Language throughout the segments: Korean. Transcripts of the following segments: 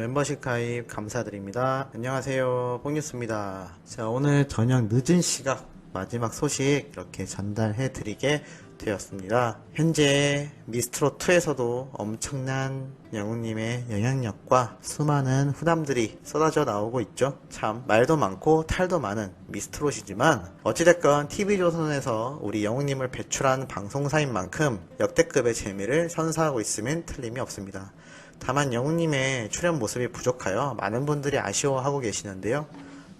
멤버십 가입 감사드립니다. 안녕하세요. 뽕뉴스입니다. 자, 오늘 저녁 늦은 시각 마지막 소식 이렇게 전달해 드리게 되었습니다. 현재 미스트롯2에서도 엄청난 영웅님의 영향력과 수많은 후담들이 쏟아져 나오고 있죠. 참 말도 많고 탈도 많은 미스트롯이지만 어찌됐건 TV조선에서 우리 영웅님을 배출한 방송사인 만큼 역대급의 재미를 선사하고 있으면 틀림이 없습니다. 다만 영웅님의 출연 모습이 부족하여 많은 분들이 아쉬워하고 계시는데요.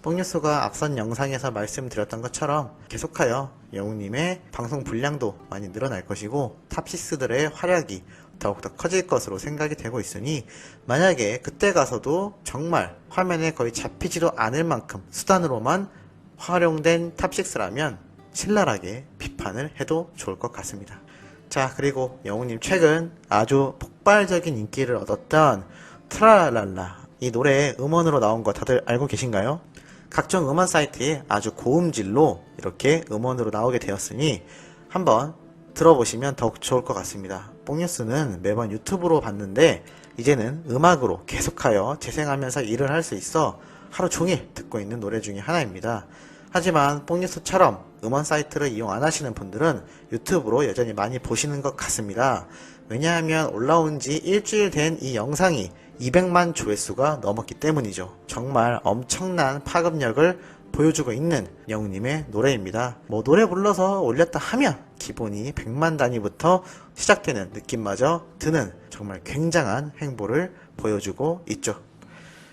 뽕뉴스가 앞선 영상에서 말씀드렸던 것처럼 계속하여 영웅님의 방송 분량도 많이 늘어날 것이고 탑6들의 활약이 더욱더 커질 것으로 생각이 되고 있으니 만약에 그때 가서도 정말 화면에 거의 잡히지도 않을 만큼 수단으로만 활용된 탑6라면 신랄하게 비판을 해도 좋을 것 같습니다. 자, 그리고 영웅님 최근 아주 폭발적인 인기를 얻었던 트라랄라 이 노래 음원으로 나온 거 다들 알고 계신가요? 각종 음원 사이트에 아주 고음질로 이렇게 음원으로 나오게 되었으니 한번 들어보시면 더욱 좋을 것 같습니다. 뽕뉴스는 매번 유튜브로 봤는데 이제는 음악으로 계속하여 재생하면서 일을 할 수 있어 하루 종일 듣고 있는 노래 중에 하나입니다. 하지만 뽕뉴스처럼 음원 사이트를 이용 안 하시는 분들은 유튜브로 여전히 많이 보시는 것 같습니다. 왜냐하면 올라온 지 일주일 된 이 영상이 200만 조회수가 넘었기 때문이죠. 정말 엄청난 파급력을 보여주고 있는 영웅님의 노래입니다. 뭐 노래 불러서 올렸다 하면 기본이 100만 단위부터 시작되는 느낌마저 드는 정말 굉장한 행보를 보여주고 있죠.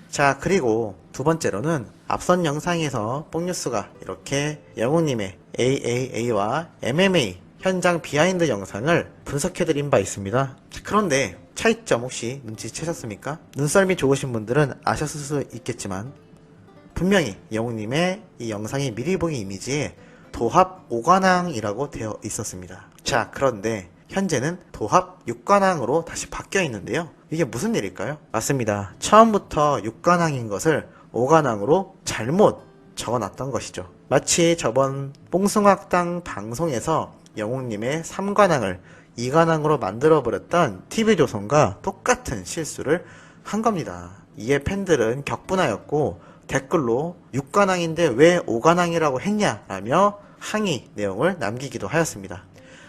자, 그리고 두 번째로는 앞선 영상에서 뽕뉴스가 이렇게 영웅님의 AAA와 MMA 현장 비하인드 영상을 분석해드린 바 있습니다. 자, 그런데 차이점 혹시 눈치채셨습니까? 눈썰미 좋으신 분들은 아셨을 수 있겠지만 분명히 영웅님의 이 영상의 미리 보기 이미지에 도합 5관왕이라고 되어 있었습니다. 자, 그런데 현재는 도합 6관왕으로 다시 바뀌어 있는데요. 이게 무슨 일일까요? 맞습니다. 처음부터 6관왕인 것을 5관왕으로 잘못 적어놨던 것이죠. 마치 저번 뽕숭악당 방송에서 영웅님의 3관왕을 2관왕으로 만들어버렸던 TV조선과 똑같은 실수를 한 겁니다. 이에 팬들은 격분하였고 댓글로 6관왕인데 왜 5관왕이라고 했냐라며 항의 내용을 남기기도 하였습니다.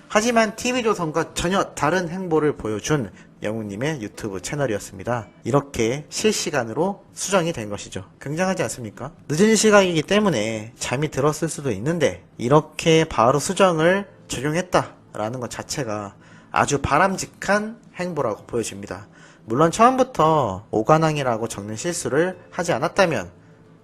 하지만 TV조선과 전혀 다른 행보를 보여준 영웅님의 유튜브 채널이었습니다. 이렇게 실시간으로 수정이 된 것이죠. 굉장하지 않습니까? 늦은 시각이기 때문에 잠이 들었을 수도 있는데 이렇게 바로 수정을 적용했다라는 것 자체가 아주 바람직한 행보라고 보여집니다. 물론 처음부터 5관왕이라고 적는 실수를 하지 않았다면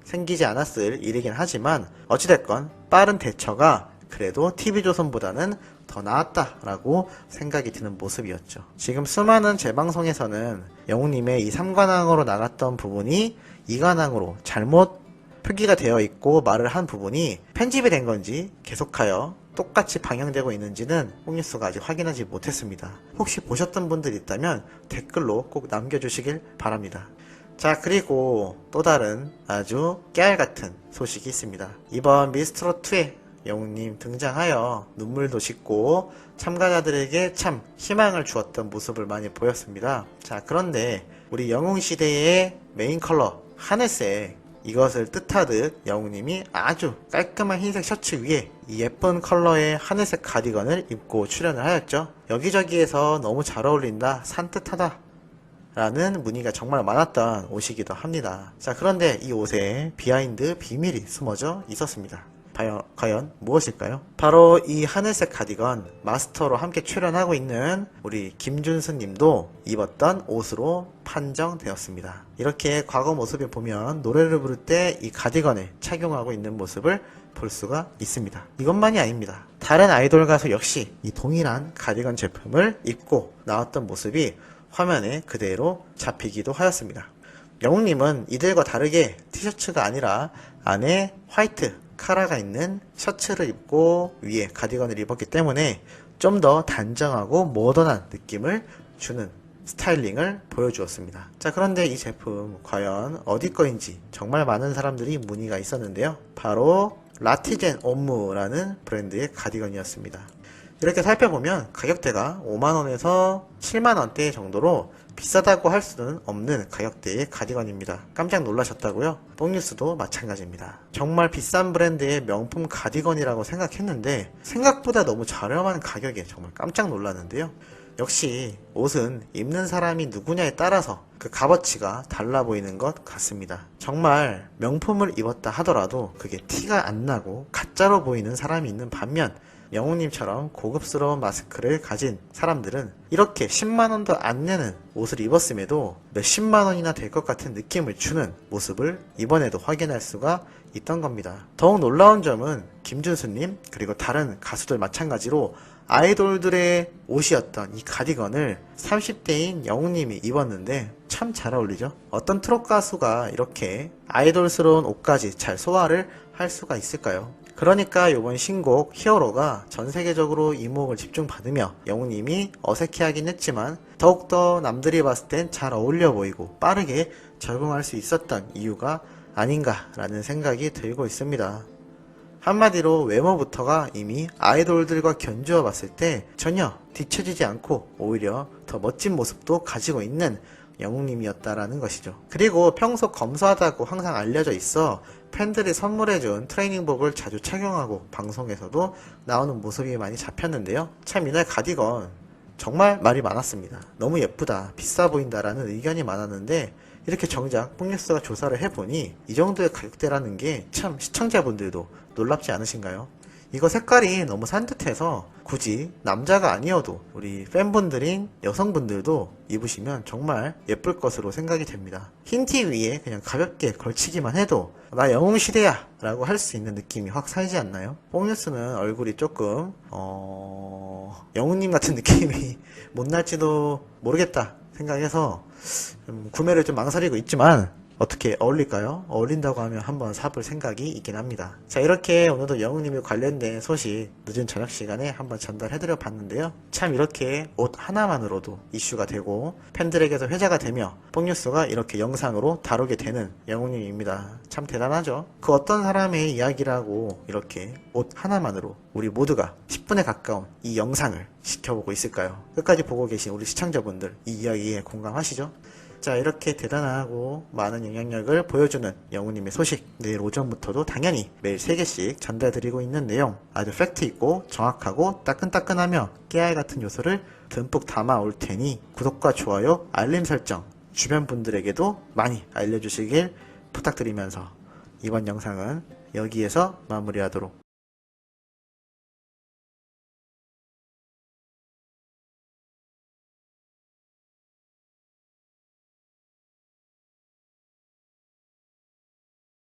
생기지 않았을 일이긴 하지만 어찌됐건 빠른 대처가 그래도 TV조선보다는 더 나았다라고 생각이 드는 모습이었죠. 지금 수많은 재방송에서는 영웅님의 이 3관왕으로 나갔던 부분이 2관왕으로 잘못 표기가 되어 있고 말을 한 부분이 편집이 된 건지 계속하여 똑같이 방영되고 있는지는 뽕뉴스가 아직 확인하지 못했습니다. 혹시 보셨던 분들 있다면 댓글로 꼭 남겨주시길 바랍니다. 자, 그리고 또 다른 아주 깨알같은 소식이 있습니다. 이번 미스트롯2에 영웅님 등장하여 눈물도 씻고 참가자들에게 참 희망을 주었던 모습을 많이 보였습니다. 자, 그런데 우리 영웅시대의 메인 컬러 하늘색 이것을 뜻하듯 영웅님이 아주 깔끔한 흰색 셔츠 위에 이 예쁜 컬러의 하늘색 가디건을 입고 출연을 하였죠. 여기저기에서 너무 잘 어울린다, 산뜻하다 라는 문의가 정말 많았던 옷이기도 합니다. 자, 그런데 이 옷에 비하인드 비밀이 숨어져 있었습니다. 과연 무엇일까요? 바로 이 하늘색 가디건 마스터로 함께 출연하고 있는 우리 김준수 님도 입었던 옷으로 판정되었습니다. 이렇게 과거 모습을 보면 노래를 부를 때 이 가디건을 착용하고 있는 모습을 볼 수가 있습니다. 이것만이 아닙니다. 다른 아이돌 가수 역시 이 동일한 가디건 제품을 입고 나왔던 모습이 화면에 그대로 잡히기도 하였습니다. 영웅님은 이들과 다르게 티셔츠가 아니라 안에 화이트 카라가 있는 셔츠를 입고 위에 가디건을 입었기 때문에 좀 더 단정하고 모던한 느낌을 주는 스타일링을 보여주었습니다. 자, 그런데 이 제품 과연 어디 거인지 정말 많은 사람들이 문의가 있었는데요. 바로 라티젠 옴무라는 브랜드의 가디건이었습니다. 이렇게 살펴보면 가격대가 5만원에서 7만원대 정도로 비싸다고 할 수는 없는 가격대의 가디건입니다. 깜짝 놀라셨다고요? 뽕뉴스도 마찬가지입니다. 정말 비싼 브랜드의 명품 가디건이라고 생각했는데 생각보다 너무 저렴한 가격에 정말 깜짝 놀랐는데요. 역시 옷은 입는 사람이 누구냐에 따라서 그 값어치가 달라 보이는 것 같습니다. 정말 명품을 입었다 하더라도 그게 티가 안 나고 가짜로 보이는 사람이 있는 반면 영웅님처럼 고급스러운 마스크를 가진 사람들은 이렇게 10만원도 안 내는 옷을 입었음에도 몇십만원이나 될 것 같은 느낌을 주는 모습을 이번에도 확인할 수가 있던 겁니다. 더욱 놀라운 점은 김준수님 그리고 다른 가수들 마찬가지로 아이돌들의 옷이었던 이 가디건을 30대인 영웅님이 입었는데 참 잘 어울리죠? 어떤 트롯 가수가 이렇게 아이돌스러운 옷까지 잘 소화를 할 수가 있을까요? 그러니까 이번 신곡 히어로가 전 세계적으로 이목을 집중받으며 영웅님이 어색해하긴 했지만 더욱더 남들이 봤을 땐 잘 어울려 보이고 빠르게 적응할 수 있었던 이유가 아닌가라는 생각이 들고 있습니다. 한마디로 외모부터가 이미 아이돌들과 견주어 봤을 때 전혀 뒤처지지 않고 오히려 더 멋진 모습도 가지고 있는 영웅님이었다라는 것이죠. 그리고 평소 검소하다고 항상 알려져 있어 팬들이 선물해준 트레이닝복을 자주 착용하고 방송에서도 나오는 모습이 많이 잡혔는데요. 참 이날 가디건 정말 말이 많았습니다. 너무 예쁘다, 비싸 보인다라는 의견이 많았는데 이렇게 정작 뽕뉴스가 조사를 해보니 이 정도의 가격대라는 게 참 시청자분들도 놀랍지 않으신가요? 이거 색깔이 너무 산뜻해서 굳이 남자가 아니어도 우리 팬분들인 여성분들도 입으시면 정말 예쁠 것으로 생각이 됩니다. 흰 티 위에 그냥 가볍게 걸치기만 해도 나 영웅시대야 라고 할 수 있는 느낌이 확 살지 않나요? 뽕뉴스는 얼굴이 조금 영웅님 같은 느낌이 못 날지도 모르겠다 생각해서 구매를 좀 망설이고 있지만 어떻게 어울릴까요? 어울린다고 하면 한번 사볼 생각이 있긴 합니다. 자, 이렇게 오늘도 영웅님에 관련된 소식 늦은 저녁 시간에 한번 전달해드려 봤는데요. 참 이렇게 옷 하나만으로도 이슈가 되고 팬들에게서 회자가 되며 뽕뉴스가 이렇게 영상으로 다루게 되는 영웅님입니다. 참 대단하죠? 그 어떤 사람의 이야기라고 이렇게 옷 하나만으로 우리 모두가 10분에 가까운 이 영상을 지켜보고 있을까요? 끝까지 보고 계신 우리 시청자분들 이 이야기에 공감하시죠? 자, 이렇게 대단하고 많은 영향력을 보여주는 영웅님의 소식 내일 오전부터도 당연히 매일 3개씩 전달드리고 있는 내용 아주 팩트 있고 정확하고 따끈따끈하며 깨알 같은 요소를 듬뿍 담아 올 테니 구독과 좋아요, 알림 설정 주변 분들에게도 많이 알려주시길 부탁드리면서 이번 영상은 여기에서 마무리하도록